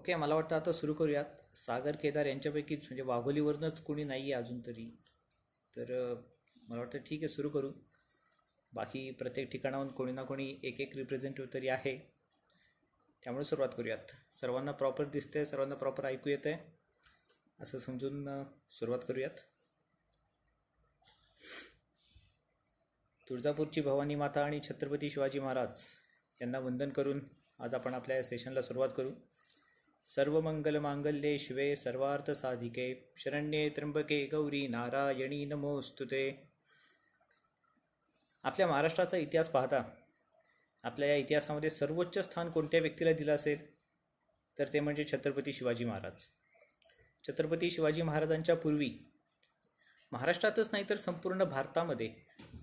Okay, मला वाटतं आता सुरू करूयात. सागर केदार यांच्यापैकीच म्हणजे वाघोलीवरूनच कोणी नाही आहे अजून तरी. तर मला वाटतं ठीक आहे, सुरू करू. बाकी प्रत्येक ठिकाणाहून कोणी ना कोणी एक एक रिप्रेझेंटेटिव्ह तरी आहे, त्यामुळे सुरुवात करूयात. सर्वांना प्रॉपर दिसतंय, सर्वांना प्रॉपर ऐकू येतं आहे असं समजून सुरुवात करूयात. तुळजापूरची भवानी माता आणि छत्रपती शिवाजी महाराज यांना वंदन करून आज आपण आपल्या या सेशनला सुरुवात करू. सर्व मंगल मांगल्ये शिवे सर्वार्थ साधिके शरण्ये त्र्यंबके गौरी नारायणी नमोस्तुते. आपल्या महाराष्ट्राचा इतिहास पाहता आपल्या या इतिहासामध्ये सर्वोच्च स्थान कोणत्या व्यक्तीला दिलं असेल तर ते म्हणजे छत्रपती शिवाजी महाराज. छत्रपती शिवाजी महाराजांच्या पूर्वी महाराष्ट्रातच नाही तर संपूर्ण भारतामध्ये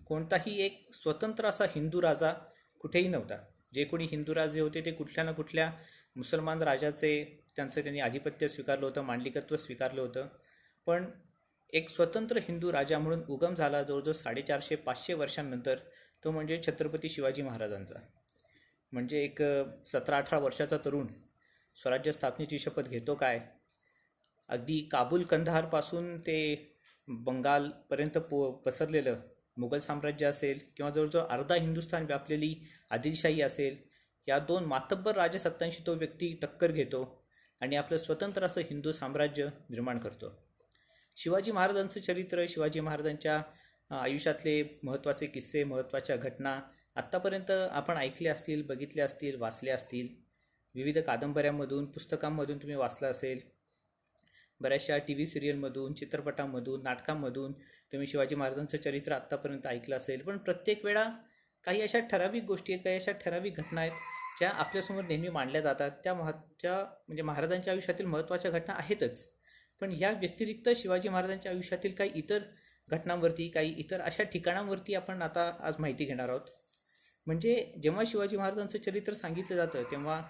कोणताही एक स्वतंत्र असा हिंदू राजा कुठेही नव्हता. जे कोणी हिंदू राजे होते ते कुठल्या ना कुठल्या मुसलमान राजाचे त्यांनी आधिपत्य स्वीकारलं होतं, मांडलिकत्व स्वीकारलं होतं. पण एक स्वतंत्र हिंदू राजा म्हणून उगम झाला जवळजवळ 450-500 वर्षांनंतर, तो म्हणजे छत्रपती शिवाजी महाराजांचा. म्हणजे एक 17-18 वर्षाचा तरुण स्वराज्य स्थापनेची शपथ घेतो काय, अगदी काबूल कंधारपासून ते बंगालपर्यंत पसरलेलं मुघल साम्राज्य असेल किंवा जवळजवळ अर्धा हिंदुस्थान व्यापलेली आदिलशाही असेल, या दोन मातब्बर राजसत्तांशी तो व्यक्ती टक्कर घेतो आणि आपलं स्वतंत्र असं हिंदू साम्राज्य निर्माण करतो. शिवाजी महाराजांचं चरित्र, शिवाजी महाराजांच्या आयुष्यातले महत्त्वाचे किस्से, महत्त्वाच्या घटना आत्तापर्यंत आपण ऐकले असतील, बघितले असतील, वाचले असतील. विविध कादंबऱ्यांमधून, पुस्तकांमधून तुम्ही वाचलं असेल. बऱ्याचशा टी व्ही सिरियलमधून, चित्रपटांमधून, नाटकांमधून तुम्ही शिवाजी महाराजांचं चरित्र आत्तापर्यंत ऐकलं असेल. पण प्रत्येक वेळा काही अशा ठराविक गोष्टी आहेत, काही अशा ठराविक घटना आहेत ज्या आपल्यासमोर नेहमी मांडल्या जातात. त्या म्हणजे महाराजांच्या आयुष्यातील महत्त्वाच्या घटना आहेतच, पण या व्यतिरिक्त शिवाजी महाराजांच्या आयुष्यातील काही इतर घटनांवरती, काही इतर अशा ठिकाणांवरती आपण आता आज माहिती घेणार आहोत. म्हणजे जेव्हा शिवाजी महाराजांचं चरित्र सांगितलं जातं तेव्हा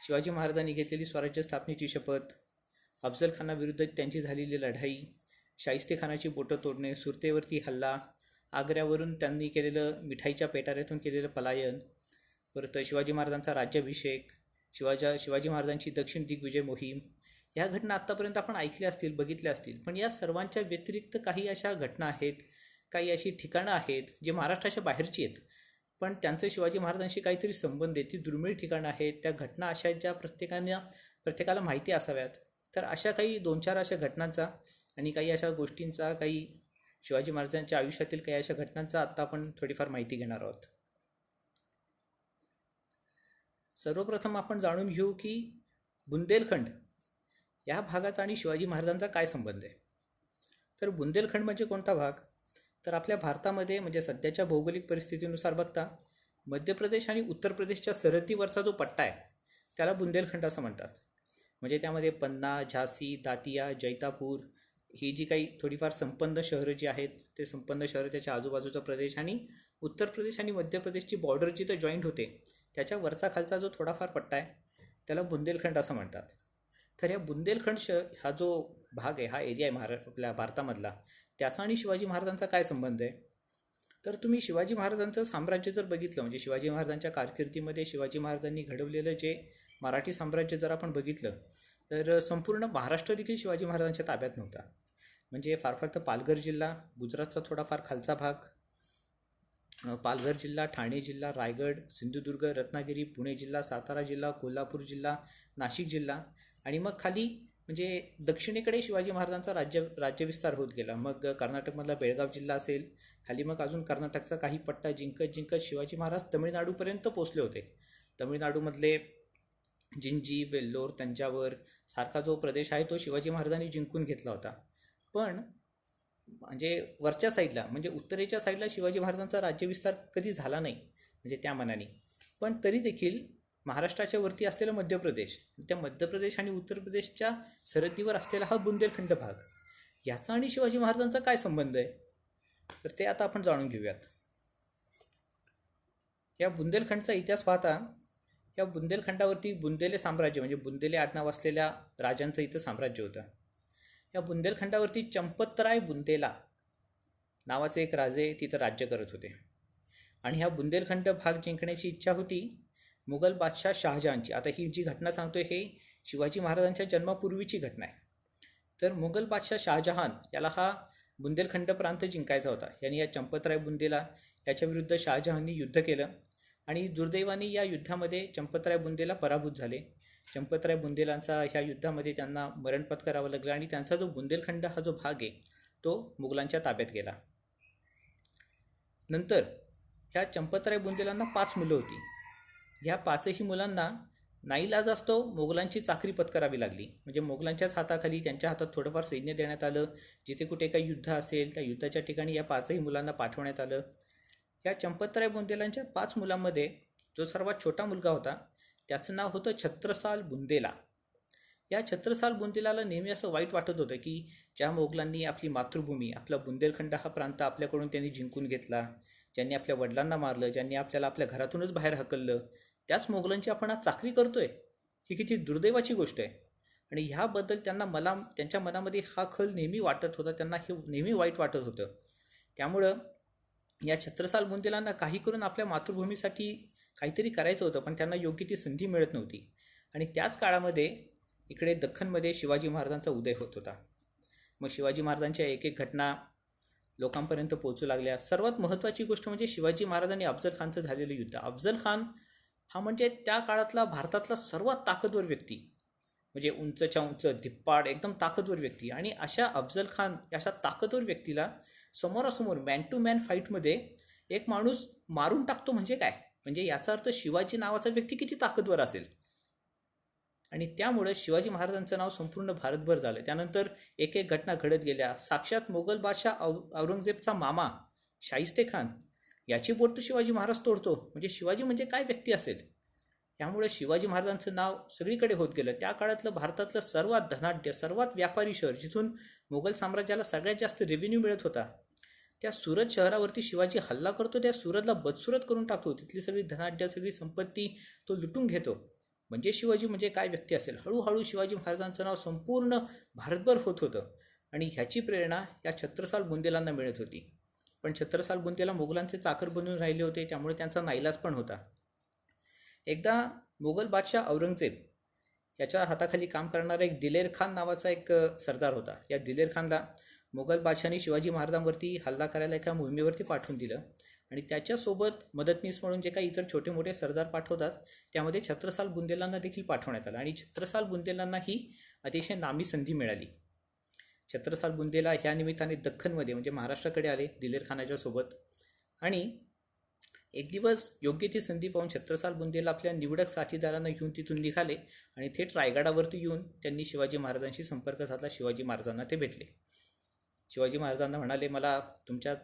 शिवाजी महाराजांनी घेतलेली स्वराज्य स्थापनेची शपथ, अफजल खानाविरुद्ध त्यांची झालेली लढाई, शाहिस्तेखानाची बोटं तोडणे, सुरतेवरती हल्ला, आग्र्यावरून त्यांनी केलेलं मिठाईच्या पेटाऱ्यातून केलेलं पलायन, परत शिवाजी महाराजांचा राज्याभिषेक, शिवाजी महाराजांची दक्षिण दिग्विजय मोहीम, ह्या घटना आत्तापर्यंत आपण ऐकल्या असतील, बघितल्या असतील. पण या सर्वांच्या व्यतिरिक्त काही अशा घटना आहेत, काही अशी ठिकाणं आहेत जे महाराष्ट्राच्या बाहेरची आहेत, पण त्यांचं शिवाजी महाराजांशी काहीतरी संबंध आहे. ती दुर्मिळ ठिकाणं आहेत, त्या घटना अशा आहेत ज्या प्रत्येकाला माहिती असाव्यात. तर अशा काही 2-4 अशा घटनांचा आणि काही अशा गोष्टींचा, काही शिवाजी महाराजांच्या आयुष्यातील काही अशा घटनांचा आत्ता आपण थोडीफार माहिती घेणार आहोत. सर्वप्रथम आपण जाणून घेऊ की बुंदेलखंड या भागाचा आणि शिवाजी महाराजांचा काय संबंध आहे. तर बुंदेलखंड म्हणजे कोणता भाग, तर आपल्या भारतामध्ये म्हणजे सध्याच्या भौगोलिक परिस्थितीनुसार बघता मध्य प्रदेश आणि उत्तर प्रदेशच्या सरहद्दीवरचा जो पट्टा आहे त्याला बुंदेलखंड असं म्हणतात. म्हणजे त्यामध्ये पन्ना, झाशी, दातिया, जैतापूर ही जी काही थोडीफार संपन्न शहरं जी आहेत, ते संपन्न शहरं, त्याच्या आजूबाजूचा प्रदेश आणि उत्तर प्रदेश आणि मध्य प्रदेशची बॉर्डर जिथं जॉईंट होते त्याच्या वरचा खालचा जो थोडाफार पट्टा आहे त्याला बुंदेलखंड असं म्हणतात. तर या बुंदेलखंड हा जो भाग आहे, हा एरिया आहे आपल्या भारतामधला, त्याचा आणि शिवाजी महाराजांचा काय संबंध आहे. तर तुम्ही शिवाजी महाराजांचं साम्राज्य जर बघितलं, म्हणजे शिवाजी महाराजांच्या कारकिर्दीमध्ये शिवाजी महाराजांनी घडवलेलं जे मराठी साम्राज्य जर आपण बघितलं तर संपूर्ण महाराष्ट्र देखील शिवाजी महाराजांच्या ताब्यात नव्हता. म्हणजे फार फार तर पालघर जिल्हा, गुजरातचा थोडाफार खालचा भाग, पालघर जिल्हा, ठाणे जिल्हा, रायगड, सिंधुदुर्ग, रत्नागिरी, पुणे जिल्हा, सातारा जिल्हा, कोल्हापूर जिल्हा, नाशिक जिल्हा आणि मग खाली म्हणजे दक्षिणेकडे शिवाजी महाराजांचा राज्यविस्तार होत गेला. मग कर्नाटकमधला बेळगाव जिल्हा असेल, खाली मग अजून कर्नाटकचा काही पट्टा जिंकत शिवाजी महाराज तमिळनाडूपर्यंत पोचले होते. तमिळनाडूमधले जिंजी, वेल्लोर, तंजावर सारखा जो प्रदेश आहे तो शिवाजी महाराजांनी जिंकून घेतला होता. पण म्हणजे वरच्या साईडला, म्हणजे उत्तरेच्या साईडला शिवाजी महाराजांचा राज्यविस्तार कधी झाला नाही म्हणजे त्या मानाने. पण तरी देखील महाराष्ट्राच्या वरती असलेला मध्य प्रदेश, त्या मध्य प्रदेश आणि उत्तर प्रदेशच्या सरहद्दीवर असलेला हा बुंदेलखंड भाग, याचा आणि शिवाजी महाराजांचा काय संबंध आहे तर ते आता आपण जाणून घेऊयात. या बुंदेलखंडचा इतिहास पाहता या बुंदेलखंडावरती बुंदेले साम्राज्य, म्हणजे बुंदेले आडनाव असलेल्या राजांचं इथं साम्राज्य होतं. या बुंदेलखंडावरती चंपतराय बुंदेला नावाचे एक राजे तिथं राज्य करत होते आणि ह्या बुंदेलखंड भाग जिंकण्याची इच्छा होती मुघल बादशाह शहाजहानची. आता ही जी घटना सांगतोय हे शिवाजी महाराजांच्या जन्मापूर्वीची घटना आहे. तर मुघल बादशाह शहाजहान याला हा बुंदेलखंड प्रांत जिंकायचा होता. यांनी या चंपतराय बुंदेला याच्याविरुद्ध शहाजहाननी युद्ध केलं आणि दुर्दैवाने या युद्धामध्ये चंपतराय बुंदेला पराभूत झाले. चंपतराय बुंदेलांचा ह्या युद्धामध्ये त्यांना मरण पत्करावं लागलं आणि त्यांचा जो बुंदेलखंड हा जो भाग आहे तो मुघलांच्या ताब्यात गेला. नंतर ह्या चंपतराय बुंदेलांना 5 मुलं होती. ह्या 5ही मुलांना नाईलाजास्तव मोगलांची चाकरी पत्करावी लागली. म्हणजे मोगलांच्याच हाताखाली त्यांच्या हातात थोडंफार सैन्य देण्यात आलं. जिथे कुठे काही युद्ध असेल त्या युद्धाच्या ठिकाणी या 5ही मुलांना पाठवण्यात आलं. या चंपतराय बुंदेलांच्या 5 मुलांमध्ये जो सर्वात छोटा मुलगा होता त्याचं नाव होतं छत्रसाल बुंदेला. या छत्रसाल बुंदेलाला नेहमी असं वाईट वाटत होतं की ज्या मोगलांनी आपली मातृभूमी आपला बुंदेलखंड हा प्रांत आपल्याकडून त्यांनी जिंकून घेतला, ज्यांनी आपल्या वडिलांना मारलं, ज्यांनी आपल्याला आपल्या घरातूनच बाहेर हकललं, त्याच मोगलांची आपण आज चाकरी करतोय. ही किती दुर्दैवाची गोष्ट आहे. आणि ह्याबद्दल त्यांच्या मनामध्ये हा खल नेहमी वाटत होता. त्यांना हे नेहमी वाईट वाटत होतं. त्यामुळं या छत्रसाल बुंदेलांना काही करून आपल्या मातृभूमीसाठी काहीतरी करायचं होतं, पण त्यांना योग्य ती संधी मिळत नव्हती. आणि त्याच काळामध्ये इकडे दख्खनमध्ये शिवाजी महाराजांचा उदय होत होता. मग शिवाजी महाराजांच्या एक एक घटना लोकांपर्यंत पोहोचू लागल्या. सर्वात महत्त्वाची गोष्ट म्हणजे शिवाजी महाराजांनी अफजल खानचं झालेलं युद्ध. अफजल खान हा म्हणजे त्या काळातला भारतातला सर्वात ताकदवर व्यक्ती, म्हणजे उंचच्या उंच धिप्पाड एकदम ताकदवर व्यक्ती. आणि अशा अफजल खान अशा ताकदवर व्यक्तीला समोरासमोर मॅन टू मॅन फाईटमध्ये एक माणूस मारून टाकतो म्हणजे काय, म्हणजे याचा अर्थ शिवाजी नावाचा व्यक्ती किती ताकदवर असेल. आणि त्यामुळे शिवाजी महाराजांचं नाव संपूर्ण भारतभर झालं. त्यानंतर एक एक घटना घडत गेल्या. साक्षात मोगल बादशाह औरंगजेबचा मामा शाहिस्ते खान याची बोट शिवाजी महाराज तोडतो, म्हणजे शिवाजी म्हणजे काय व्यक्ती असेल. त्यामुळे शिवाजी महाराजांचं नाव सगळीकडे होत गेलं. त्या काळातलं भारतातलं सर्वात धनाढ्य सर्वात व्यापारी शहर, जिथून मोगल साम्राज्याला सगळ्यात जास्त रेव्हेन्यू मिळत होता, त्या सुरत शहरावरती शिवाजी हल्ला करतो. त्या सुरतला बदसुरत करून टाकतो. तिथली सगळी धनाढ्य सगळी संपत्ती तो लुटून घेतो. म्हणजे शिवाजी म्हणजे काय व्यक्ती असेल. हळूहळू शिवाजी महाराजांचं नाव संपूर्ण भारतभर होत होतं. आणि ह्याची प्रेरणा या छत्रसाल बुंदेलांना मिळत होती. पण छत्रसाल बुंदेला मोगलांचे चाकर बनून राहिले होते, त्यामुळे त्यांचा नाईलाज पण होता. एकदा मोगल बादशाह औरंगजेब याच्या हाताखाली काम करणारा एक दिलेर खान नावाचा एक सरदार होता. या दिलेर खानला मोगल बादशाहाने शिवाजी महाराजांवरती हल्ला करायला एका मोहिमेवरती पाठवून दिलं. आणि त्याच्यासोबत मदतनीस म्हणून जे काही इतर छोटे मोठे सरदार पाठवतात त्यामध्ये छत्रसाल बुंदेलांना देखील पाठवण्यात आलं. आणि छत्रसाल बुंदेलांना ही अतिशय नामी संधी मिळाली. छत्रसाल बुंदेला ह्या निमित्ताने दख्खनमध्ये म्हणजे महाराष्ट्राकडे आले दिलेर खानाच्या सोबत. आणि एक दिवस योग्य ती संधी पाहून छत्रसाल बुंदेला आपल्या निवडक साथीदारांना घेऊन तिथून निघाले आणि थेट रायगडावरती येऊन त्यांनी शिवाजी महाराजांशी संपर्क साधला. शिवाजी महाराजांना ते भेटले. शिवाजी महाराजांना म्हणाले, मला तुमच्या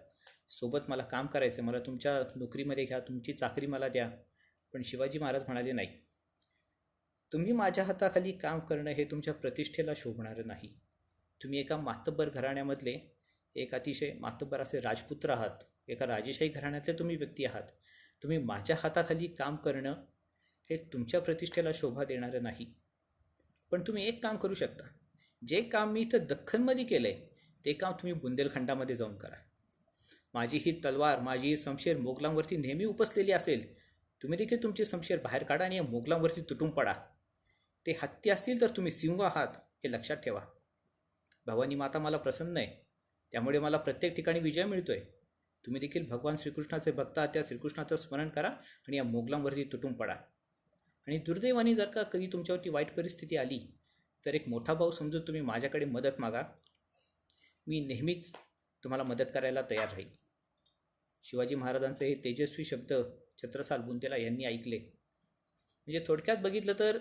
सोबत मला काम करायचं, मला तुमच्या नोकरीमध्ये घ्या, तुमची चाकरी मला द्या. पण शिवाजी महाराज म्हणाले, नाही, तुम्ही माझ्या हाताखाली काम करणं हे तुमच्या प्रतिष्ठेला शोभणारं नाही. तुम्ही एका मातब्बर घराण्यामधले एक अतिशय मातब्बर असे राजपुत्र आहात, एका राजेशाही घराण्यातले तुम्ही व्यक्ती आहात. तुम्ही माझ्या हाताखाली काम करणं हे तुमच्या प्रतिष्ठेला शोभा देणारं नाही. पण तुम्ही एक काम करू शकता. जे काम मी इथं दख्खनमध्ये केलं आहे ते काम तुम्ही बुंदेलखंडामध्ये जाऊन करा. माझी ही तलवार, माझी ही शमशेर मोगलांवरती नेहमी उपसलेली असेल. तुम्ही देखील तुमची शमशेर बाहेर काढा आणि या मोगलांवरती तुटून पडा. ते हत्ती असतील तर तुम्ही सिंह आहात हे लक्षात ठेवा. भवानी माता मला प्रसन्न आहे, त्यामुळे मला प्रत्येक ठिकाणी विजय मिळतोय. तुम्ही देखील भगवान श्रीकृष्णाचे भक्त आहात, त्या श्रीकृष्णाचं स्मरण करा आणि या मोगलांवरती तुटून पडा. आणि दुर्दैवाने जर का कधी तुमच्यावरती वाईट परिस्थिती आली तर एक मोठा भाऊ समजून तुम्ही माझ्याकडे मदत मागा. मी नेहमीच तुम्हाला मदत करायला तयार राहील. शिवाजी महाराजांचे हे तेजस्वी शब्द छत्रसाल बुंदेला यांनी ऐकले. म्हणजे थोडक्यात बघितलं तर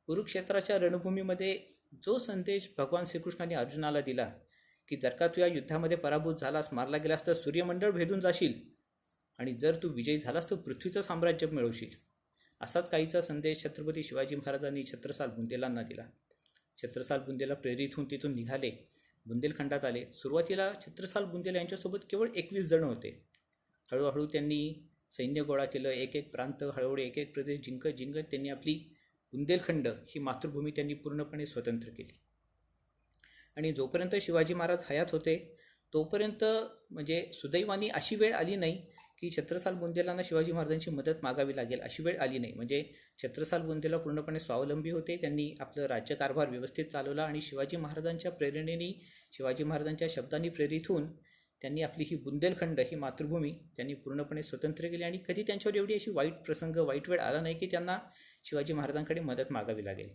कुरुक्षेत्राच्या रणभूमीमध्ये जो संदेश भगवान श्रीकृष्णाने अर्जुनाला दिला की जर का तू या युद्धामध्ये पराभूत झालास, मारला गेलास तर सूर्यमंडळ भेदून जाशील, आणि जर तू विजयी झालास तर पृथ्वीचं साम्राज्य मिळवशील, असाच काहीचा संदेश छत्रपती शिवाजी महाराजांनी छत्रसाल बुंदेलांना दिला. छत्रसाल बुंदेला प्रेरित होऊन तिथून निघाले, बुंदेलखंडात आले. सुरुवातीला छत्रसाल बुंदेला यांच्यासोबत केवळ 21 जण होते. हळूहळू त्यांनी सैन्य गोळा केलं. एक एक प्रांत, हळूहळू एक एक प्रदेश जिंकत जिंकत त्यांनी आपली बुंदेलखंड ही मातृभूमी त्यांनी पूर्णपणे स्वतंत्र केली. आणि जोपर्यंत शिवाजी महाराज हयात होते तोपर्यंत म्हणजे सुदैवाने अशी वेळ आली नाही की छत्रसाल बुंदेलांना शिवाजी महाराजांची मदत मागावी लागेल अशी वेळ आली नाही. म्हणजे छत्रसाल बुंदेला पूर्णपणे स्वावलंबी होते. त्यांनी आपलं राज्यकारभार व्यवस्थित चालवला आणि शिवाजी महाराजांच्या प्रेरणेने, शिवाजी महाराजांच्या शब्दांनी प्रेरित होऊन त्यांनी आपली ही बुंदेलखंड, ही मातृभूमी त्यांनी पूर्णपणे स्वतंत्र केली. आणि कधी त्यांच्यावर एवढी अशी वाईट प्रसंग, वाईट वेळ आला नाही की त्यांना शिवाजी महाराजांकडे मदत मागावी लागेल.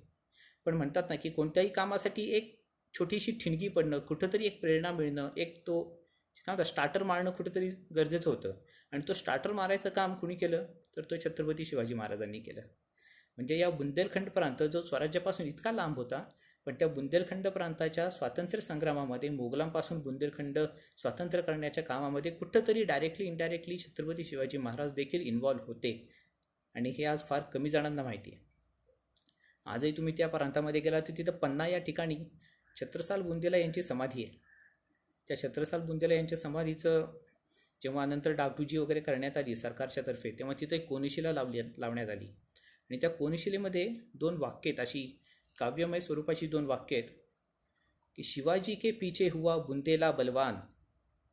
पण म्हणतात ना की कोणत्याही कामासाठी एक छोटीशी ठिणगी पडणं, कुठंतरी एक प्रेरणा मिळणं, एक तो काय म्हणतात स्टार्टर मारणं कुठंतरी गरजेचं होतं. आणि तो स्टार्टर मारायचं काम कुणी केलं तर तो छत्रपती शिवाजी महाराजांनी केलं. म्हणजे या बुंदेलखंड प्रांत जो स्वराज्यापासून इतका लांब होता, पण त्या बुंदेलखंड प्रांताच्या स्वातंत्र्य संग्रामामध्ये, मोगलांपासून बुंदेलखंड स्वातंत्र्य करण्याच्या कामामध्ये कुठंतरी डायरेक्टली इनडायरेक्टली छत्रपती शिवाजी महाराज देखील इन्व्हॉल्व्ह होते. आणि हे आज फार कमी जणांना माहिती आहे. आजही तुम्ही त्या प्रांतामध्ये गेला तर तिथं पन्ना या ठिकाणी छत्रसाल बुंदेला यांची समाधी आहे. त्या छत्रसाल बुंदेला यांच्या समाधीचं जेव्हा नंतर डागडुजी वगैरे करण्यात आली सरकारच्या तर्फे, तेव्हा तिथं एक कोनशिला लावण्यात आली. आणि त्या कोनशिलेमध्ये 2 वाक्य आहेत, अशी काव्यमय स्वरूपाची 2 वाक्य आहेत की शिवाजी के पीछे हुआ बुंदेला बलवान,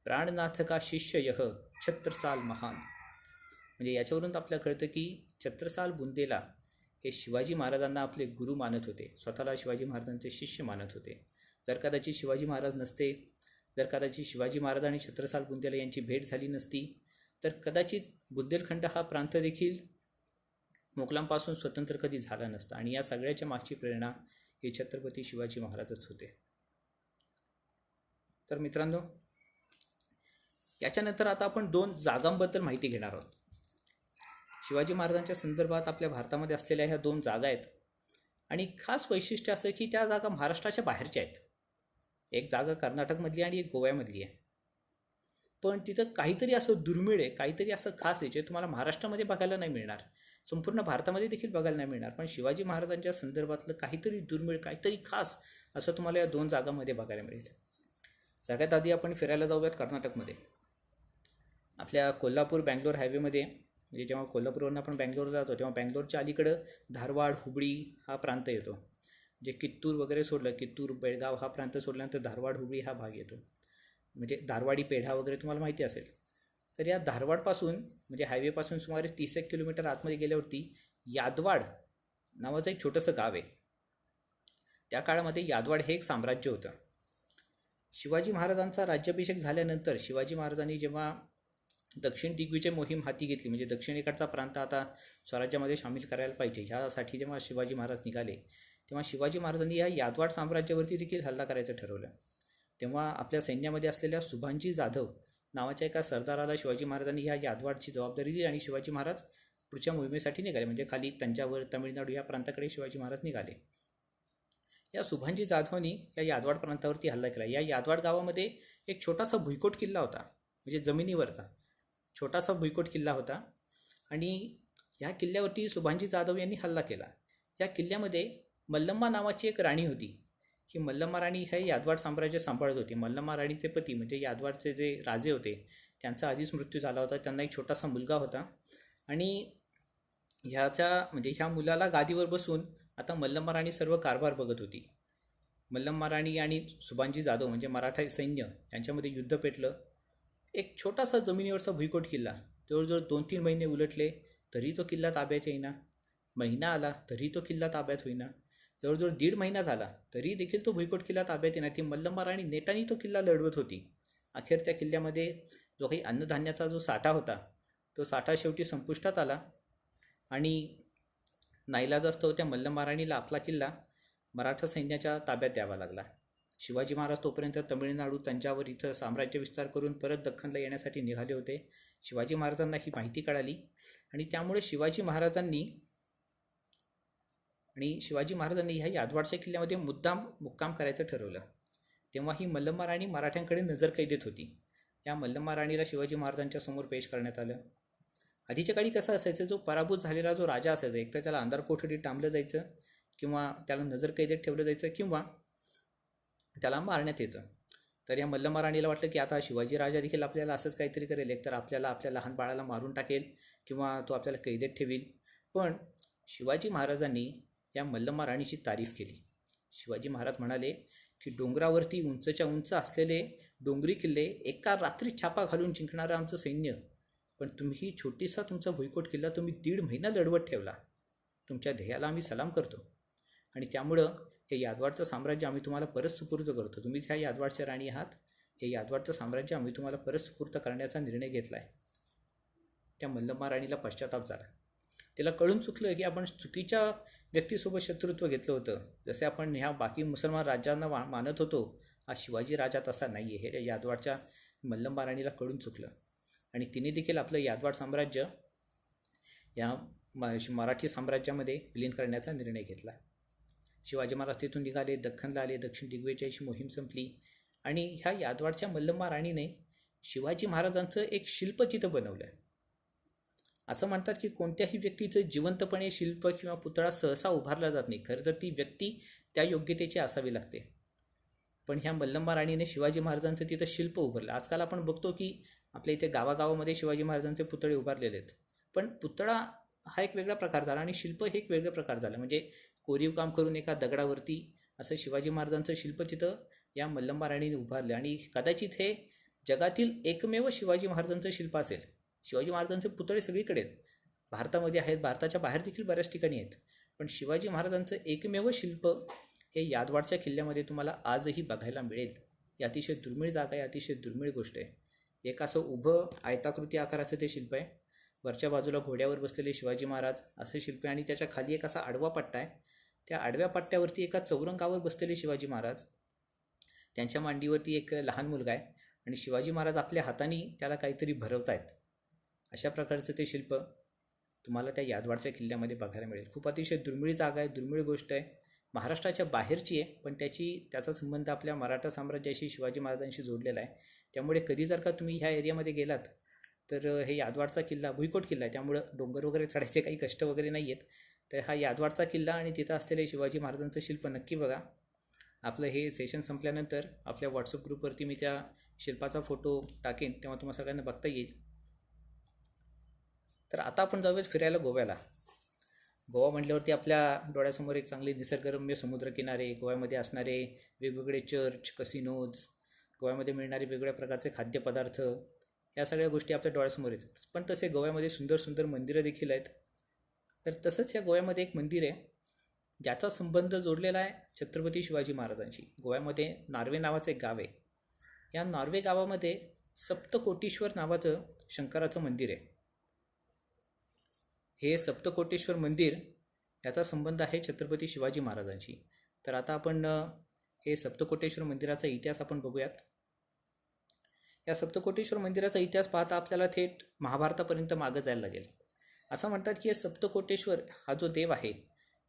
प्राणनाथ का शिष्य यह छत्रसाल महान. म्हणजे याच्यावरून आपल्याला कळतं की छत्रसाल बुंदेला हे शिवाजी महाराजांना आपले गुरु मानत होते, स्वतःला शिवाजी महाराजांचे शिष्य मानत होते. जर कदाचित शिवाजी महाराज नसते, जर कदाचित शिवाजी महाराज आणि छत्रसाल बुंदेला यांची भेट झाली नसती, तर कदाचित बुंदेलखंड हा प्रांत देखील मोगलांपासून स्वतंत्र कधी झाला नसता. आणि या सगळ्याच्या मागची प्रेरणा हे छत्रपती शिवाजी महाराजच होते. तर मित्रांनो, याच्यानंतर आता आपण 2 जागांबद्दल माहिती घेणार आहोत. शिवाजी महाराजांच्या संदर्भात आपल्या भारतामध्ये असलेल्या ह्या 2 जागा आहेत. आणि खास वैशिष्ट्य असं की त्या जागा महाराष्ट्राच्या बाहेरच्या आहेत. एक जागा कर्नाटकमधली आणि एक गोव्यामधली आहे. पण तिथं काहीतरी असं दुर्मिळ आहे, काहीतरी असं खास आहे जे तुम्हाला महाराष्ट्रामध्ये बघायला नाही मिळणार, संपूर्ण भारतामध्ये देखील बघायला नाही मिळणार. पण शिवाजी महाराजांच्या संदर्भातलं काहीतरी दुर्मिळ, काहीतरी खास असं तुम्हाला या 2 जागांमध्ये बघायला मिळेल. सगळ्यात आधी आपण फिरायला जाऊयात कर्नाटकमध्ये. आपल्या कोल्हापूर बँगलोर हायवेमध्ये, म्हणजे जेव्हा कोल्हापूरवरून आपण बँगलोरला जातो तेव्हा बँगलोरच्या अलीकडं धारवाड, हुबळी हा प्रांत येतो. म्हणजे कित्तूर वगैरे सोडलं, कित्तूर, बेळगाव हा प्रांत सोडल्यानंतर धारवाड, हुबळी हा भाग येतो. म्हणजे धारवाडी पेढा वगैरे तुम्हाला माहिती असेल. तर या धारवाडपासून म्हणजे हायवेपासून सुमारे 30 किलोमीटर आतमध्ये गेल्यावरती यादवाड नावाचं एक छोटंसं गाव आहे. त्या काळामध्ये यादवाड हे एक साम्राज्य होतं. शिवाजी महाराजांचा राज्याभिषेक झाल्यानंतर शिवाजी महाराजांनी जेव्हा दक्षिण दिग्विजय मोहीम हाती घेतली, म्हणजे दक्षिणेकडचा प्रांत आता स्वराज्यामध्ये सामील करायला पाहिजे, ह्यासाठी जेव्हा शिवाजी महाराज निघाले, तेव्हा शिवाजी महाराजांनी या यादवाड साम्राज्यावरती देखील हल्ला करायचं ठरवलं. तेव्हा आपल्या सैन्यामध्ये असलेल्या सुभानजी जाधव नावाच्या एका सरदाराला शिवाजी महाराजांनी ह्या यादवाडची जबाबदारी दिली आणि शिवाजी महाराज पुढच्या मोहिमेसाठी निघाले. म्हणजे खाली तंजावर, तमिळनाडू या प्रांताकडे शिवाजी महाराज निघाले. या सुभानजी जाधवनी या यादवाड प्रांतावरती हल्ला केला. या यादवाड गावामध्ये एक छोटासा भुईकोट किल्ला होता, म्हणजे जमिनीवरचा छोटासा भुईकोट किल्ला होता. आणि ह्या किल्ल्यावरती सुभानजी जाधव यांनी हल्ला केला. या किल्ल्यामध्ये मल्लम्मा नावाची एक राणी होती. ही मल्लम्मा राणी हे यादवाड साम्राज्य सांभाळत होती. मल्लम्मा राणीचे पती म्हणजे यादवाडचे जे राजे होते त्यांचा आधीच मृत्यू झाला होता. त्यांना एक छोटासा मुलगा होता आणि ह्या मुलाला गादीवर बसून आता मल्लम्मा राणी सर्व कारभार बघत होती. मल्लम्मा राणी आणि सुभानजी जाधव म्हणजे मराठा सैन्य यांच्यामध्ये युद्ध पेटलं. एक छोटासा जमिनीवरचा भुईकोट किल्ला, जवळजवळ 2-3 महिने उलटले तरी तो किल्ला ताब्यात येईना. महिना आला तरी तो किल्ला ताब्यात होईना. जवळजवळ 1.5 महिना झाला तरी देखील तो भुईकोट किल्ला ताब्यात येणार. ती मल्लम्मा राणी नेटाने तो किल्ला लढवत होती. अखेर त्या किल्ल्यामध्ये जो काही अन्नधान्याचा जो साठा होता तो साठा शेवटी संपुष्टात आला आणि नाईलाजास्तव त्या मल्लम्मा राणीला आपला किल्ला मराठा सैन्याच्या ताब्यात द्यावा लागला. शिवाजी महाराज तोपर्यंत तमिळनाडू, तंजावर इथं साम्राज्य विस्तार करून परत दख्खनला येण्यासाठी निघाले होते. शिवाजी महाराजांना ही माहिती कळाली आणि त्यामुळे शिवाजी महाराजांनी ह्या यादवाडच्या किल्ल्यामध्ये मुद्दाम मुक्काम करायचं ठरवलं. तेव्हा ही मल्लम्मा राणी मराठ्यांकडे नजरकैदेत होती. या मल्लम्मा राणीला शिवाजी महाराजांच्या समोर पेश करण्यात आलं. आधीच्या काळी कसं असायचं, जो पराभूत झालेला जो राजा असायचा, एक तर त्याला अंधार कोठडीत डांबलं जायचं किंवा त्याला नजरकैदेत ठेवलं जायचं किंवा त्याला मारण्यात येतं. तर या मल्लम्मा राणीला वाटलं की आता शिवाजी राजा देखील आपल्याला असंच काहीतरी करेल, एकतर आपल्या लहान बाळाला मारून टाकेल किंवा तो आपल्याला कैदेत ठेवील. पण शिवाजी महाराजांनी या मल्लम्मा राणीची तारीफ केली. शिवाजी महाराज म्हणाले की डोंगरावरती उंचच्या उंच असलेले डोंगरी किल्ले एका रात्रीत छापा घालून जिंकणारं आमचं सैन्य पण तुम्ही छोटीसा तुमचा भुईकोट किल्ला तुम्ही 1.5 महिना लढवत ठेवला. तुमच्या ध्येयाला आम्ही सलाम करतो आणि त्यामुळं हे यादवाडचं साम्राज्य आम्ही तुम्हाला परत सुपूर्द करतो. तुम्हीच ह्या यादवाडच्या राणी आहात. हे यादवाडचं साम्राज्य आम्ही तुम्हाला परत सुपूर्द करण्याचा निर्णय घेतला आहे. त्या मल्लम्मा राणीला पश्चाताप झाला. तिला कळून चुकलं की आपण चुकीच्या व्यक्तीसोबत शत्रुत्व घेतलं होतं. जसे आपण ह्या बाकी मुसलमान राज्यांना मानत होतो, हा शिवाजी राजा तसा नाही आहे. हे यादवाडच्या मल्लम्मा राणीला कळून चुकलं आणि तिने देखील आपलं यादवाड साम्राज्य या मराठी साम्राज्यामध्ये विलीन करण्याचा निर्णय घेतला. शिवाजी महाराज तिथून निघाले, दख्खनला आले, दक्षिण दिग्विजयाची मोहीम संपली आणि ह्या यादवाडच्या मल्लम्मा राणीने शिवाजी महाराजांचं एक शिल्प तिथं बनवलं. असं म्हणतात की कोणत्याही व्यक्तीचं जिवंतपणे शिल्प किंवा पुतळा सहसा उभारला जात नाही. खरं तर ती व्यक्ती त्या योग्यतेची असावी लागते. पण ह्या मल्लम्मा राणीने शिवाजी महाराजांचं तिथं शिल्प उभारलं. आजकाल आपण बघतो की आपल्या इथे गावागावामध्ये शिवाजी महाराजांचे पुतळे उभारलेले आहेत. पण पुतळा हा एक वेगळा प्रकार झाला आणि शिल्प हे एक वेगळं प्रकार झाला. म्हणजे कोरीव काम करून एका दगडावरती असं शिवाजी महाराजांचं शिल्प तिथं या मल्लम्मा राणीने उभारलं आणि कदाचित हे जगातील एकमेव शिवाजी महाराजांचं शिल्प असेल. शिवाजी महाराजांचे पुतळे सगळीकडे आहेत, भारतामध्ये आहेत, भारताच्या बाहेर देखील बऱ्याच ठिकाणी आहेत. पण शिवाजी महाराजांचं एकमेव शिल्प हे यादवाडच्या किल्ल्यामध्ये तुम्हाला आजही बघायला मिळेल. ही अतिशय दुर्मिळ जागा आहे, अतिशय दुर्मिळ गोष्ट आहे. एक असं उभं आयताकृती आकाराचं ते शिल्प आहे. वरच्या बाजूला घोड्यावर बसलेले शिवाजी महाराज असं शिल्प आहे आणि त्याच्या खाली एक असा आडवा पट्टा आहे. त्या आडव्या पट्ट्यावरती एका चौरंगावर बसलेले शिवाजी महाराज, त्यांच्या मांडीवरती एक लहान मुलगा आहे आणि शिवाजी महाराज आपल्या हाताने त्याला काहीतरी भरवत आहेत. अशा प्रकारचं ते शिल्प तुम्हाला त्या यादवाडच्या किल्ल्यामध्ये बघायला मिळेल. खूप अतिशय दुर्मिळ जागा आहे, दुर्मिळ गोष्ट आहे. महाराष्ट्राच्या बाहेरची आहे, पण त्याचा संबंध आपल्या मराठा साम्राज्याशी, शिवाजी महाराजांशी जोडलेला आहे. त्यामुळे कधी जर का तुम्ही ह्या एरियामध्ये गेलात तर हे यादवाडचा किल्ला भुईकोट किल्ला आहे, त्यामुळं डोंगर वगैरे चढायचे काही कष्ट वगैरे नाही आहेत. तर हा यादवाडचा किल्ला आणि तिथं असलेले शिवाजी महाराजांचं शिल्प नक्की बघा. आपलं हे सेशन संपल्यानंतर आपल्या व्हॉट्सअप ग्रुपवरती मी त्या शिल्पाचा फोटो टाकेन, तेव्हा तुम्हाला सगळ्यांना बघता येईल. तर आता आपण जाऊयात फिरायला गोव्याला. गोवा म्हटल्यावरती आपल्या डोळ्यासमोर एक चांगली निसर्गरम्य समुद्रकिनारे, गोव्यामध्ये असणारे वेगवेगळे चर्च, कसिनोज, गोव्यामध्ये मिळणारे वेगवेगळ्या प्रकारचे खाद्यपदार्थ, या सगळ्या गोष्टी आपल्या डोळ्यासमोर येतात. पण तसे गोव्यामध्ये सुंदर सुंदर मंदिरं देखील आहेत. तर तसंच या गोव्यामध्ये एक मंदिर आहे ज्याचा संबंध जोडलेला आहे छत्रपती शिवाजी महाराजांशी. गोव्यामध्ये नार्वे नावाचं एक गाव आहे. या नार्वे गावामध्ये सप्तकोटीश्वर नावाचं शंकराचं मंदिर आहे. हे सप्तकोटेश्वर मंदिर याचा संबंध आहे छत्रपती शिवाजी महाराजांशी. तर आता आपण हे सप्तकोटेश्वर मंदिराचा इतिहास आपण बघूयात. या सप्तकोटेश्वर मंदिराचा इतिहास पाहता आपल्याला थेट महाभारतापर्यंत मागं जायला लागेल. असं म्हणतात की हे सप्तकोटेश्वर हा जो देव आहे,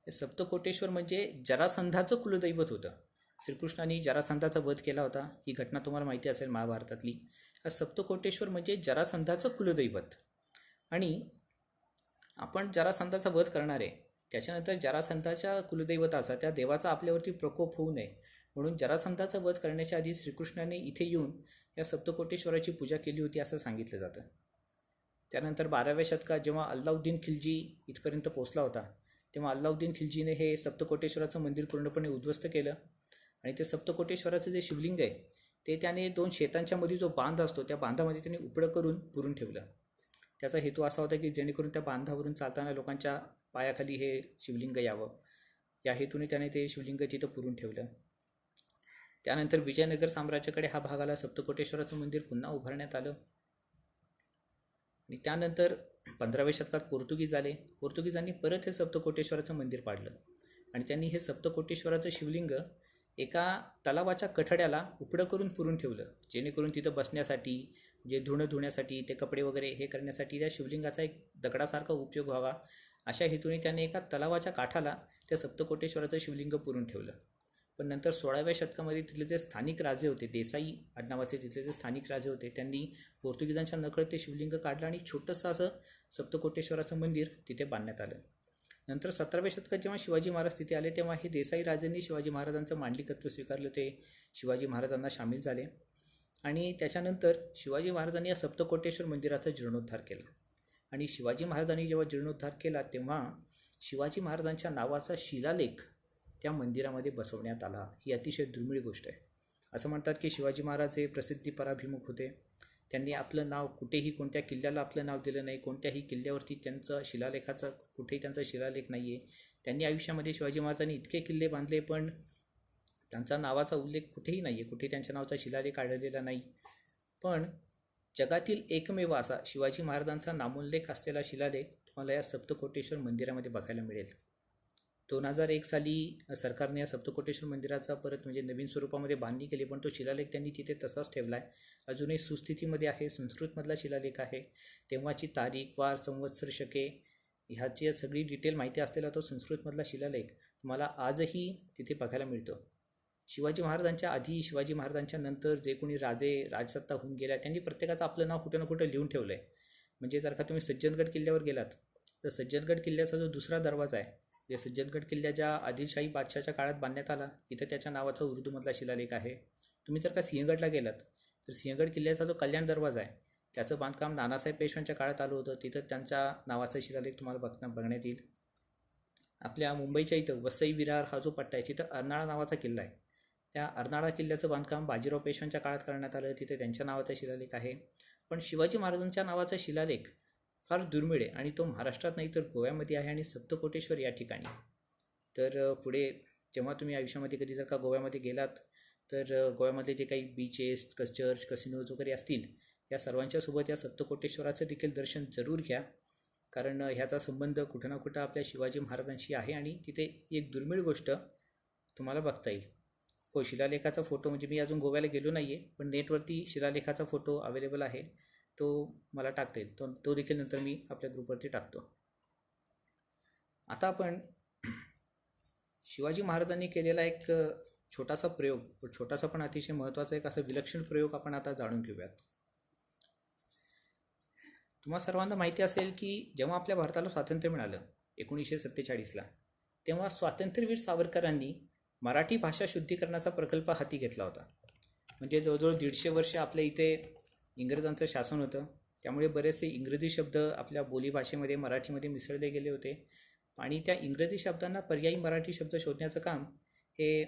हे सप्तकोटेश्वर म्हणजे जरासंधाचं कुलदैवत होतं. श्रीकृष्णाने जरासंधाचा वध केला होता, ही घटना तुम्हाला माहिती असेल महाभारतातली. हा सप्तकोटेश्वर म्हणजे जरासंधाचं कुलदैवत. आणि आपण जरासंधाचा वध करणार आहे, त्याच्यानंतर जरासंधाच्या कुलदैवताचा, त्या देवाचा आपल्यावरती प्रकोप होऊ नये म्हणून जरासंधाचा वध करण्याच्या आधी श्रीकृष्णाने इथे येऊन या सप्तकोटेश्वराची पूजा केली होती असं सांगितलं जातं. त्यानंतर 12व्या शतकात जेव्हा अल्लाउद्दीन खिल्जी इथपर्यंत पोहोचला होता, तेव्हा अल्लाउद्दीन खिल्जीने हे सप्तकोटेश्वराचं मंदिर पूर्णपणे उद्ध्वस्त केलं आणि ते सप्तकोटेश्वराचं जे शिवलिंग आहे ते त्याने 2 शेतांच्या मध्ये जो बांध असतो त्या बांधामध्ये त्याने उपडं करून पुरून ठेवलं. त्याचा हेतू असा होता की जेणेकरून त्या बांधावरून चालताना लोकांच्या पायाखाली हे शिवलिंग यावं, या हेतूने त्याने ते शिवलिंग तिथं पुरून ठेवलं. त्यानंतर विजयनगर साम्राज्याकडे हा भाग आला, सप्तकोटेश्वराचं मंदिर पुन्हा उभारण्यात आलं. आणि त्यानंतर 15व्या शतकात पोर्तुगीज आले. पोर्तुगीजांनी परत हे सप्तकोटेश्वराचं मंदिर पाडलं आणि त्यांनी हे सप्तकोटेश्वराचं शिवलिंग एका तलावाच्या कठड्याला उपडं करून पुरून ठेवलं, जेणेकरून तिथं बसण्यासाठी, जे धुण्यासाठी, ते कपडे वगैरे हे करण्यासाठी त्या शिवलिंगाचा एक दगडासारखा उपयोग व्हावा, अशा हेतूने त्याने एका तलावाच्या काठाला त्या सप्तकोटेश्वराचं शिवलिंग पुरून ठेवलं. पण नंतर 16व्या शतकामध्ये तिथले जे स्थानिक राजे होते, देसाई आडनावाचे तिथले जे स्थानिक राजे होते, त्यांनी पोर्तुगीजांच्या नकळत ते शिवलिंग काढलं आणि छोटंसं असं सप्तकोटेश्वराचं मंदिर तिथे बांधण्यात आलं. नंतर 17व्या शतकात जेव्हा शिवाजी महाराज तिथे आले तेव्हा हे देसाई राजांनी शिवाजी महाराजांचं मांडलिकत्व स्वीकारलं, ते शिवाजी महाराजांना सामील झाले आणि त्याच्यानंतर शिवाजी महाराजांनी या सप्तकोटेश्वर मंदिराचा जीर्णोद्धार केला. आणि शिवाजी महाराजांनी जेव्हा जीर्णोद्धार केला तेव्हा शिवाजी महाराजांच्या नावाचा शिलालेख त्या मंदिरामध्ये बसवण्यात आला. ही अतिशय दुर्मिळ गोष्ट आहे. असं म्हणतात की शिवाजी महाराज हे प्रसिद्धी पराभिमुख होते त्यांनी आपलं नाव कुठेही कोणत्या किल्ल्याला आपलं नाव दिलं नाही, कोणत्याही किल्ल्यावरती त्यांचं शिलालेखाचा कुठेही त्यांचा शिलालेख नाही आहे. त्यांनी आयुष्यामध्ये शिवाजी महाराजांनी इतके किल्ले बांधले पण त्यांचा नावाचा उल्लेख कुठेही नाही आहे, कुठेही त्यांच्या नावाचा शिलालेख आढळलेला नाही. पण जगातील एकमेव असा शिवाजी महाराजांचा नामोल्लेख असलेला शिलालेख तुम्हाला या सप्तकोटेश्वर मंदिरामध्ये बघायला मिळेल. 2001 साली सरकारने या सप्तकोटेश्वर मंदिराचा परत म्हणजे नवीन स्वरूपामध्ये बांधणी केली, पण तो शिलालेख त्यांनी तिथे तसाच ठेवला आहे. अजूनही सुस्थितीमध्ये आहे. संस्कृतमधला शिलालेख आहे. तेव्हाची तारीख, वार, संवत्सर, शके ह्याची सगळी डिटेल माहिती असलेला तो संस्कृतमधला शिलालेख तुम्हाला आजही तिथे बघायला मिळतो. शिवाजी महाराजांच्या आधी, शिवाजी महाराजांच्या नंतर जे कोणी राजे राजसत्ता होऊन गेल्या त्यांनी प्रत्येकाचं आपलं नाव कुठं ना कुठं लिहून ठेवलं आहे. म्हणजे जर का तुम्ही सज्जनगड किल्ल्यावर गेलात तर सज्जनगड किल्ल्याचा जो दुसरा दरवाजा आहे, जे सज्जनगड किल्ल्याच्या आदिलशाही बादशाहच्या काळात बांधण्यात आला, इथं त्याच्या नावाचा उर्दूमधला शिलालेख आहे. तुम्ही जर का सिंहगडला गेलात तर सिंहगड किल्ल्याचा जो कल्याण दरवाजा आहे त्याचं बांधकाम नानासाहेब पेशव्यांच्या काळात आलं होतं, तिथं त्यांच्या नावाचा शिलालेख तुम्हाला बघण्यात येईल. आपल्या मुंबईच्या इथं वसई विरार हा जो पट्टा आहे तिथं अर्नाळा नावाचा किल्ला आहे. त्या अर्नाळा किल्ल्याचं बांधकाम बाजीराव पेशव्यांच्या काळात करण्यात आलं, तिथे त्यांच्या नावाचा शिलालेख आहे. पण शिवाजी महाराजांच्या नावाचा शिलालेख फार दुर्मिळ आहे आणि तो महाराष्ट्रात नाही तर गोव्यामध्ये आहे आणि सप्तकोटेश्वर या ठिकाणी. तर पुढे जेव्हा तुम्ही आयुष्यामध्ये कधी जर का गोव्यामध्ये गेलात तर गोव्यामध्ये जे काही बीचेस, चर्च, कसिनोज वगैरे असतील या सर्वांच्या सोबत या सप्तकोटेश्वराचं देखील दर्शन जरूर घ्या, कारण ह्याचा संबंध कुठं ना कुठं आपल्या शिवाजी महाराजांशी आहे आणि तिथे एक दुर्मिळ गोष्ट तुम्हाला बघता येईल. हो, शिलालेखाचा फोटो म्हणजे मी अजून गोव्याला गेलो नाही आहे, पण नेटवरती शिलालेखाचा फोटो अवेलेबल आहे, तो मला टाकता येईल. तो देखील नंतर मी आपल्या ग्रुपवरती टाकतो. आता आपण शिवाजी महाराजांनी केलेला एक छोटासा प्रयोग, छोटासा पण अतिशय महत्त्वाचा एक असा विलक्षण प्रयोग आपण आता जाणून घेऊयात. तुम्हा सर्वांना माहिती असेल की जेव्हा आपल्या भारताला स्वातंत्र्य मिळालं 1947ला, तेव्हा स्वातंत्र्यवीर सावरकरांनी मराठी भाषा शुद्धीकरणाचा प्रकल्प हाती घेतला होता. म्हणजे जवळजवळ 150 वर्ष आपल्या इथे इंग्रजांचं शासन होतं, त्यामुळे बरेचसे इंग्रजी शब्द आपल्या बोलीभाषेमध्ये मराठीमध्ये मिसळले गेले होते आणि त्या इंग्रजी शब्दांना पर्यायी मराठी शब्द शोधण्याचं काम हे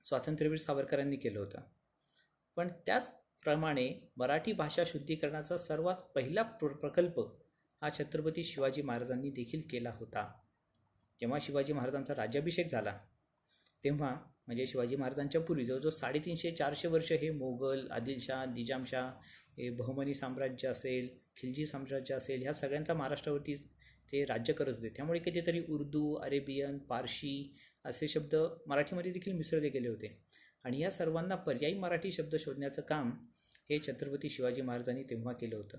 स्वातंत्र्यवीर सावरकरांनी केलं होतं. पण त्याचप्रमाणे मराठी भाषा शुद्धीकरणाचा सर्वात पहिला प्रकल्प हा छत्रपती शिवाजी महाराजांनी देखील केला होता. जेव्हा शिवाजी महाराजांचा राज्याभिषेक झाला तेव्हा म्हणजे शिवाजी महाराजांच्या पूर्वी जवळजवळ 350-400 वर्ष हे मोगल, आदिलशाह, निजामशाह, हे बहमनी साम्राज्य असेल, खिलजी साम्राज्य असेल, ह्या सगळ्यांचा महाराष्ट्रावरती ते राज्य करत होते. त्यामुळे कितीतरी उर्दू, अरेबियन, पारशी असे शब्द मराठीमध्ये देखील मिसळले गेले होते आणि या सर्वांना पर्यायी मराठी शब्द शोधण्याचं काम हे छत्रपती शिवाजी महाराजांनी तेव्हा केलं होतं.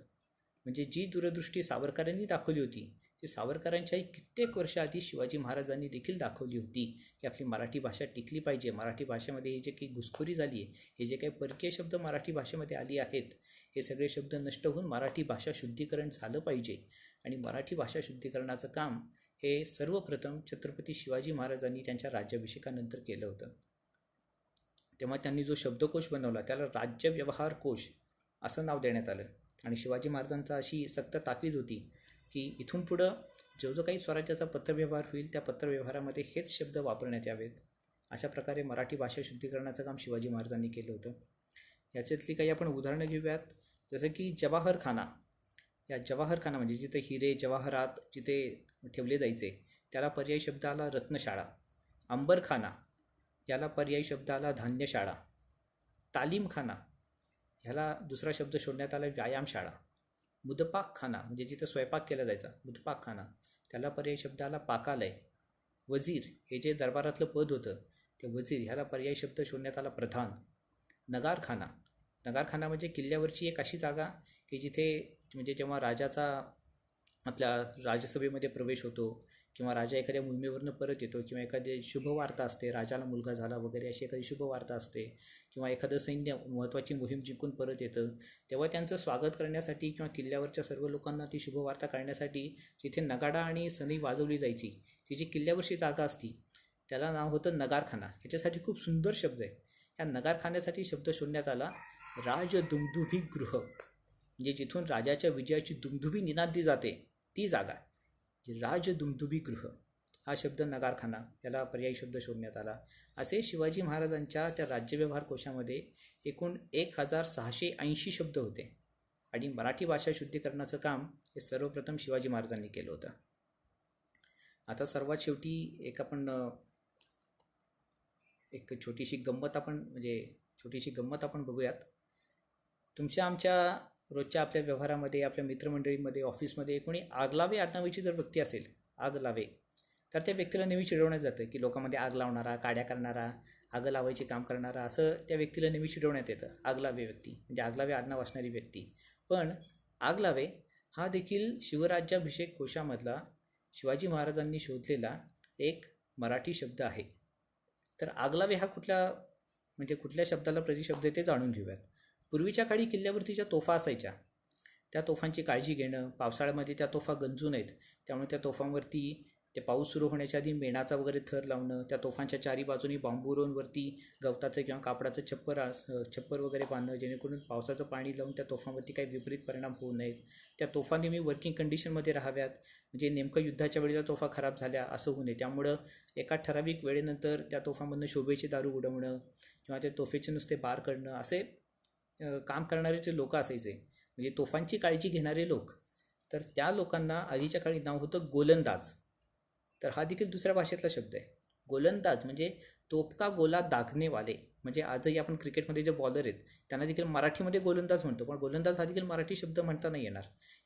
म्हणजे जी दूरदृष्टी सावरकरांनी दाखवली होती ती सावरकरांच्याही कित्येक वर्ष आधी शिवाजी महाराजांनी देखील दाखवली होती की आपली मराठी भाषा टिकली पाहिजे. मराठी भाषेमध्ये हे जे काही घुसखोरी झाली आहे, हे जे काही परकीय शब्द मराठी भाषेमध्ये आली आहेत, हे सगळे शब्द नष्ट होऊन मराठी भाषा शुद्धीकरण झालं पाहिजे आणि मराठी भाषा शुद्धीकरणाचं काम हे सर्वप्रथम छत्रपती शिवाजी महाराजांनी त्यांच्या राज्याभिषेकानंतर केलं होतं. तेव्हा त्यांनी जो शब्दकोश बनवला त्याला राज्य व्यवहार कोश असं नाव देण्यात आलं आणि शिवाजी महाराजांचा अशी सक्त ताकीद होती की इथून पुढं जो काही स्वराज्याचा पत्रव्यवहार होईल त्या पत्रव्यवहारामध्ये हेच शब्द वापरण्यात यावेत. अशा प्रकारे मराठी भाषा शुद्धीकरणाचं काम शिवाजी महाराजांनी केलं होतं. याच्यातली काही आपण उदाहरणं घेऊयात. जसं की जवाहरखाना. या जवाहरखाना म्हणजे जिथे हिरे जवाहरात जिथे ठेवले जायचे त्याला पर्यायी शब्द आला रत्नशाळा. अंबरखाना याला पर्यायी शब्द आला धान्यशाळा. तालीमखाना ह्याला दुसरा शब्द शोधण्यात आला व्यायामशाळा. मुदपाकखाना म्हणजे जिथं स्वयंपाक केला जायचा मुदपाकखाना, त्याला पर्यायी शब्द आला पाकालय. वजीर हे जे दरबारातलं पद होतं ते वजीर ह्याला पर्यायी शब्द शोधण्यात आला प्रधान. नगारखाना. नगारखाना म्हणजे किल्ल्यावरची एक अशी जागा की जिथे म्हणजे जेव्हा राजाचा आपल्या राजसभेमध्ये प्रवेश होतो किंवा राजा एखाद्या मोहिमेवरनं परत येतो किंवा एखादी शुभवार्ता असते, राजाला मुलगा झाला वगैरे अशी एखादी शुभवार्ता असते किंवा एखादं सैन्य महत्त्वाची मोहीम जिंकून परत येतं, तेव्हा त्यांचं स्वागत करण्यासाठी किंवा किल्ल्यावरच्या सर्व लोकांना ती शुभवार्ता काढण्यासाठी जिथे नगाडा आणि सनई वाजवली जायची ती जी किल्ल्यावरची जागा असती त्याला नाव होतं नगारखाना. ह्याच्यासाठी खूप सुंदर शब्द आहे. या नगारखान्यासाठी शब्द शोधण्यात आला राजदुंदुभी गृह, म्हणजे जिथून राजाच्या विजयाची दुमदुभी निनादली जाते ती जागा राजदुमदुभी गृह. हा शब्द नगारखाना याला पर्यायी शब्द शोधण्यात आला. असे शिवाजी महाराजांच्या त्या राज्यव्यवहार कोशामध्ये एकूण 1680 शब्द होते आणि मराठी भाषा शुद्धीकरणाचं काम हे सर्वप्रथम शिवाजी महाराजांनी केलं होतं. आता सर्वात शेवटी एक छोटीशी गंमत आपण बघूयात. तुमच्या आमच्या रोजच्या आपल्या व्यवहारामध्ये, आपल्या मित्रमंडळीमध्ये, ऑफिसमध्ये कोणी आगलावे आडनावाची जर व्यक्ती असेल, आगलावे, तर त्या व्यक्तीला नेहमी चिडवण्यात जातं की लोकांमध्ये आग लावणारा, काड्या करणारा, आग लावायचे काम करणारा, असं त्या व्यक्तीला नेहमी चिडवण्यात येतं. आगलावे व्यक्ती म्हणजे आगलावे आडनाव असणारी व्यक्ती. पण आगलावे हा देखील शिवराज्याभिषेक कोशामधला शिवाजी महाराजांनी शोधलेला एक मराठी शब्द आहे. तर आगलावे हा कुठल्या शब्दाला प्रतिशब्द ते जाणून घेऊयात. पूर्वीच्या काळी किल्ल्यावरती ज्या तोफा असायच्या, त्या तोफांची काळजी घेणं, पावसाळ्यामध्ये त्या तोफा गंजू नयेत त्यामुळे त्या तोफांवरती ते पाऊस सुरू होण्याच्या आधी मेणाचा वगैरे थर लावणं, त्या तोफांच्या चारी बाजूनी बांबूवरती गवताचं किंवा कापडाचं छप्पर वगैरे बांधणं, जेणेकरून पावसाचं पाणी लावून त्या तोफांवरती काही विपरीत परिणाम होऊ नयेत. त्या तोफा नेहमी वर्किंग कंडिशनमध्ये राहाव्यात, म्हणजे नेमकं युद्धाच्या वेळी त्या तोफा खराब झाल्या असं होऊ नये. त्यामुळं एका ठराविक वेळेनंतर त्या तोफांमधनं शोभेचे दारू उडवणं किंवा त्या तोफेचे नुसते बार काढणं असे काम करणारे जे लोक असायचे, म्हणजे तोफांची काळजी घेणारे लोक, तर त्या लोकांना आधीच्या काळी नाव होतं गोलंदाज. तर हा देखील दुसऱ्या भाषेतला शब्द आहे. गोलंदाज म्हणजे तोप का गोला दागणे वाले. म्हणजे आजही आपण क्रिकेटमध्ये जे बॉलर आहेत त्यांना देखील मराठीमध्ये गोलंदाज म्हणतो, पण गोलंदाज हा देखील मराठी शब्द म्हणता नाही येणार.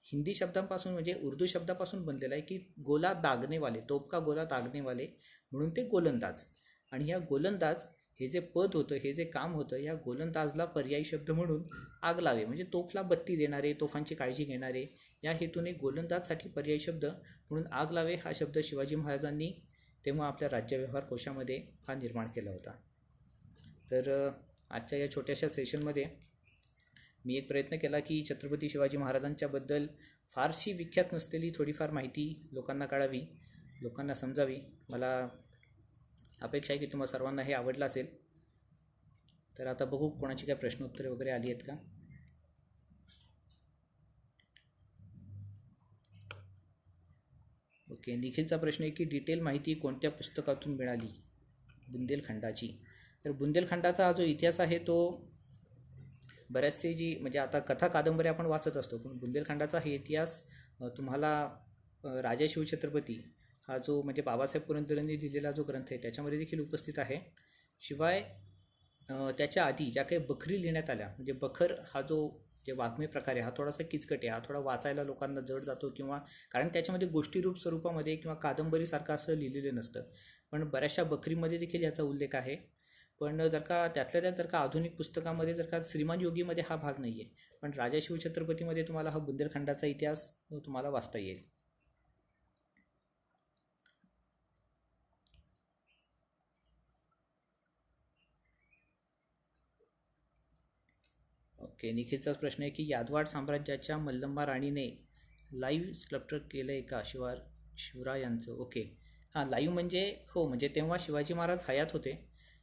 हिंदी शब्दांपासून म्हणजे उर्दू शब्दापासून बनलेला आहे की गोला दागणे वाले, तोप का गोला दागणे वाले, म्हणून ते गोलंदाज. आणि ह्या गोलंदाज हे जे पद होतं, हे जे काम होतं, या गोलंदाजला पर्यायी शब्द म्हणून आगलावे म्हणजे तोफला बत्ती देणारे, तोफांची काळजी घेणारे, या हेतूने गोलंदाजसाठी पर्यायी शब्द म्हणून आगलावे हा शब्द शिवाजी महाराजांनी तेव्हा आपल्या राज्यव्यवहार कोशामध्ये हा निर्माण केला होता. तर आजच्या या छोट्याशा सेशनमध्ये मी एक प्रयत्न केला की छत्रपती शिवाजी महाराजांच्याबद्दल फारशी विख्यात नसलेली थोडीफार माहिती लोकांना कळावी, लोकांना समजावी. मला अपेक्षा आहे की तुम्हा सर्वांना हे आवडलं असेल. तर आता बघू कोणाची काय प्रश्नोत्तरे वगैरे आली आहेत का. ओके, निखिलचा प्रश्न आहे की डिटेल माहिती कोणत्या पुस्तकातून मिळाली बुंदेलखंडाची. तर बुंदेलखंडाचा हा जो इतिहास आहे तो बऱ्याचसे म्हणजे आता कथा कादंबऱ्या आपण वाचत असतो, पण बुंदेलखंडाचा हे इतिहास तुम्हाला राजा शिवछत्रपती हा जो म्हणजे बाबासाहेब पुरंदरेंनी लिहिलेला जो ग्रंथ आहे त्याच्यामध्ये देखील उपस्थित आहे. शिवाय त्याच्या आधी ज्या काही बखरी लिहिण्यात आल्या, म्हणजे बखर हा जो जे वाङ्मय प्रकार आहे हा थोडासा किचकट आहे, हा थोडा वाचायला लोकांना जड जातो, किंवा कारण त्याच्यामध्ये गोष्टीरूप स्वरूपामध्ये किंवा कादंबरीसारखं असं लिहिलेलं नसतं. पण बऱ्याचशा बखरीमध्ये देखील याचा उल्लेख आहे. पण जर का आधुनिक पुस्तकामध्ये श्रीमान योगीमध्ये हा भाग नाही आहे, पण राजा शिवछत्रपतीमध्ये तुम्हाला हा बुंदेलखंडाचा इतिहास तुम्हाला वाचता येईल. ओके, निखिलचाच प्रश्न आहे की यादवाड साम्राज्याच्या मल्लम्मा राणीने लाईव्ह स्कल्प्चर केलं आहे का शिवरायांचं. ओके, हां, लाईव्ह म्हणजे हो, म्हणजे तेव्हा शिवाजी महाराज हयात होते.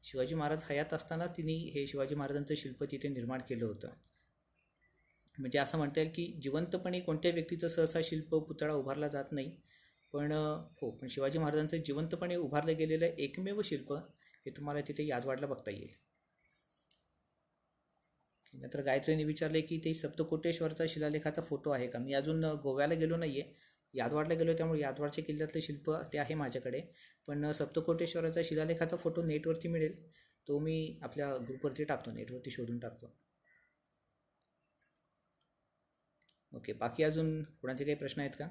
शिवाजी महाराज हयात असतानाच तिने हे शिवाजी महाराजांचं शिल्प तिथे निर्माण केलं होतं. म्हणजे असं म्हणता येईल की जिवंतपणे कोणत्या व्यक्तीचं सहसा शिल्प पुतळा उभारला जात नाही, पण हो, पण शिवाजी महाराजांचं जिवंतपणे उभारलं गेलेलं एकमेव शिल्प हे तुम्हाला तिथे यादवाडला बघता येईल. नंतर गायत्रीने विचारले की ते सप्तकोटेश्वरचा शिलालेखाचा फोटो आहे का. मी अजून गोव्याला गेलो नाही आहे, यादवाडला गेलो, त्यामुळे यादवाडच्या किल्ल्यातलं शिल्प ते आहे माझ्याकडे. पण सप्तकोटेश्वराचा शिलालेखाचा फोटो नेटवरती मिळेल, तो मी आपल्या ग्रुपवरती टाकतो, नेटवरती शोधून टाकतो. ओके, बाकी अजून कोणाचे काही प्रश्न आहेत का.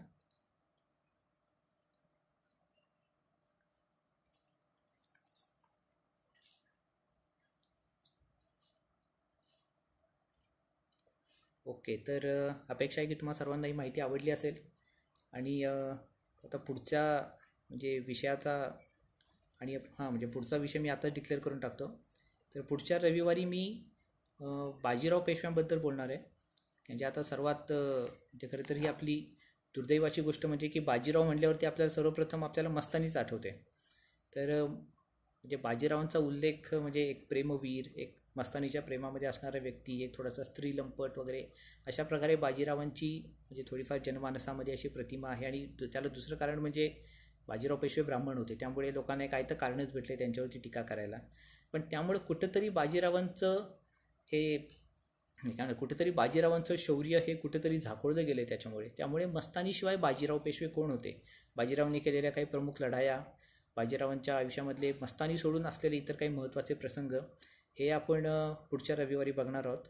ओके, तर अपेक्षा आहे की तुम्हाला सर्वांना ही माहिती आवडली असेल. आणि आता पुढच्या म्हणजे विषयाचा आणि हां, म्हणजे पुढचा विषय मी आता डिक्लेअर करून टाकतो. तर पुढच्या रविवारी मी बाजीराव पेशव्यांबद्दल बोलणार आहे. म्हणजे आता सर्वात म्हणजे खरं तर ही आपली दुर्दैवाची गोष्ट म्हणजे की बाजीराव म्हटल्यावरती आपल्याला सर्वप्रथम आपल्याला मस्तानीच आठवते. तर म्हणजे बाजीरावांचा उल्लेख म्हणजे एक प्रेमवीर, एक मस्तानीच्या प्रेमामध्ये असणारा व्यक्ती, एक थोडासा स्त्री लंपट वगैरे अशा प्रकारे बाजीरावांची म्हणजे थोडीफार जनमानसामध्ये अशी प्रतिमा आहे. आणि त्याला दुसरं कारण म्हणजे बाजीराव पेशवे ब्राह्मण होते, त्यामुळे लोकांना काय तर कारणच भेटले त्यांच्यावरती टीका करायला. पण त्यामुळे कुठंतरी बाजीरावांचं हे काय कुठेतरी बाजीरावांचं शौर्य हे कुठेतरी झाकोळलं गेलं त्यामुळे मस्तानीशिवाय बाजीराव पेशवे कोण होते, बाजीरावने केलेल्या काही प्रमुख लढाया, बाजीरावांच्या आयुष्यामधले मस्तानी सोडून असलेले इतर काही महत्त्वाचे प्रसंग हे आपण पुढच्या रविवारी बघणार आहोत.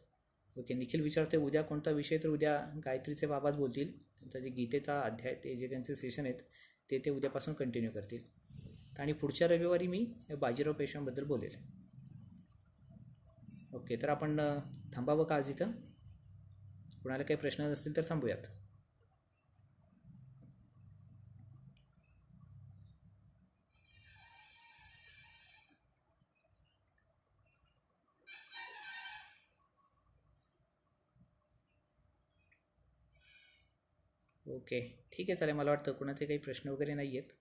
ओके, निखिल विचारते उद्या कोणता विषय, तर उद्या गायत्रीचे बाबाच बोलतील. त्यांचा जे गीतेचा अध्याय ते जे त्यांचे सेशन आहेत ते उद्यापासून कंटिन्यू करतील. आणि पुढच्या रविवारी मी बाजीराव पेशव्यांबद्दल बोलेल. ओके, तर आपण थांबावं का आज इथं? कुणाला काही प्रश्न नसतील तर थांबूयात. ओके, ठीक आहे, चालेल. मला वाटतं कुणाचे काही प्रश्न वगैरे नाही आहेत.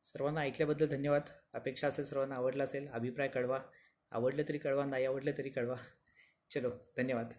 सर्वांना ऐकल्याबद्दल धन्यवाद. अपेक्षा असेल सर्वांना आवडला असेल. अभिप्राय कळवा, आवडलं तरी कळवा, नाही आवडलं तरी कळवा. चलो, धन्यवाद.